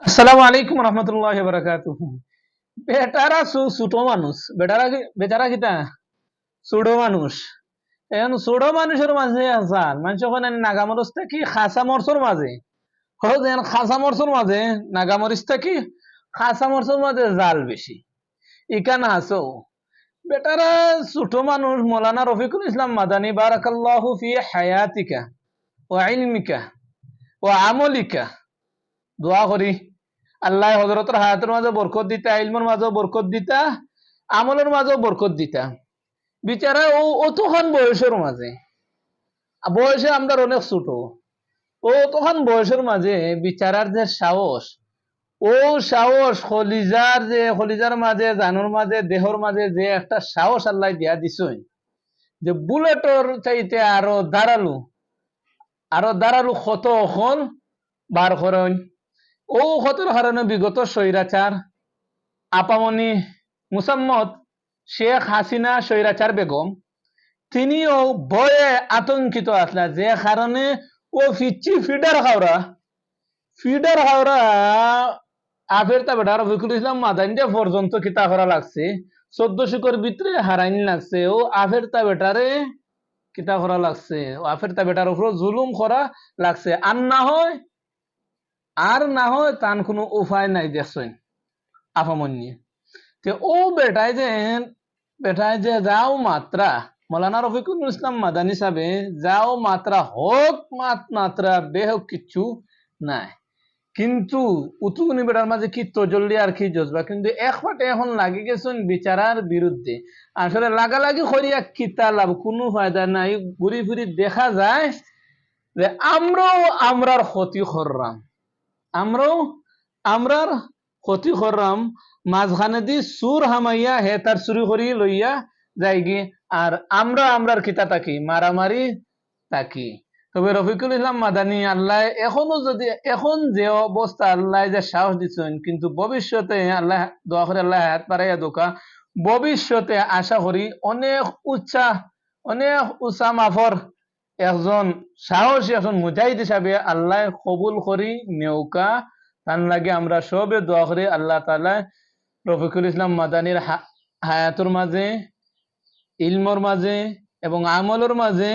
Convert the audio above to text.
আসসালামু আলাইকুম রহমতুল্লাহি ওয়া বারাকাতুহু। বেটারা ছোট মানুষ, বেটারা কিতা ছোট মানুষ। এখন ছোট মানুষের মাঝে আসার মানুষ ওখানে নাগামরস্তা কি খাসা মরসর মাঝে যেন খাসা মরসর মাঝে নাগামরিস্তা কি খাসা মরসর মাঝে জাল বেশি ইকান হাসো বেটারা ছোট মানুষ। মৌলানা রফিকুল ইসলাম মাদানী বারাকাল্লাহু ফি হায়াতিকা ওয়া ইলমিকা ওয়া আমলিকা দোয়া করি আল্লাহ হজরতের হায়াতের মাঝে বরকত দিতা, ইলমের মাঝে বরকত দিতা, আমলের মাঝে বরকত দিতা। বিচারা ও তখন বয়সের মাঝে, বয়সে আমরা অনেক ছোট, ও তখন বয়সের মাঝে বিচারার যে সাহস, ও সাহস খলিজার মাঝে, জানুর মাঝে, দেহর মাঝে যে একটা সাহস আল্লাহ দিয়া দিছই, যে বুলেটর চাইতে আরো দাঁড়ালু ক্ষত এখন বার করেন। ও ক্ষতের কারণে বিগত স্বৈরাচার আপামনি মুসাম্মদ শেখ হাসিনা স্বৈরাচার বেগম তিনিও ভয়ে আতঙ্কিত আসলা, যে কারণে ও ফিচ্ছি ফিডার খাওরা আফের তা বেটার রফিকুল ইসলাম মাদানিটা পর্যন্ত কিতা করা লাগছে, 14 শিকর ভিতরে হারাইন লাগছে। ও আফের তা বেটারে কিতা করা লাগছে, ও আফের তা বেটার উপর জুলুম করা লাগছে। আর না হয় তান কোনো উপায় নাই দেখছেন আপামনি। তে ও বেটায় যে যাও মাত্রা মৌলানা রফিকুল ইসলাম মাদানী সাহেবে যাও মাত্রা হোক মাত্রা বেহক কিচ্ছু নাই, কিন্তু উতুগুনি বেটার মাঝে কি তজল্লি আর কি জজবা, কিন্তু এক পাটে এখন লাগি গেছেন বিচারার বিরুদ্ধে। আসলে লাগালাগি করিয়া কিতা লাভ, কোনো ফায়দা নাই। ঘুরি ফিরি দেখা যায় যে আমরার ক্ষতি করলাম, আমরার ক্ষতি করলাম। মাঝখানে দি সুর হামাইয়া হে তার চুরি করি লইয়া যাইগি, আর আমরার কিতা তাকি মারামারি তাকি। তবে রফিকুল ইসলাম মাদানী আল্লাহ এখন যে অবস্থা আল্লাহ যে সাহস দিচ্ছেন, কিন্তু ভবিষ্যতে আল্লাহ দোয়া করে আল্লাহ হাত পারাইয়া দোকা, ভবিষ্যতে আশা করি অনেক উঁচা মাফর একজন সাহসী একজন মুজাহিদ হিসাবে আল্লাহ কবুল করি নেউকা। তার লাগে আমরা সবে দোয়া করি আল্লাহ তাআলা রফিকুল ইসলাম মাদানীর হায়াতের মাঝে, ইলমর মাঝে এবং আমলের মাঝে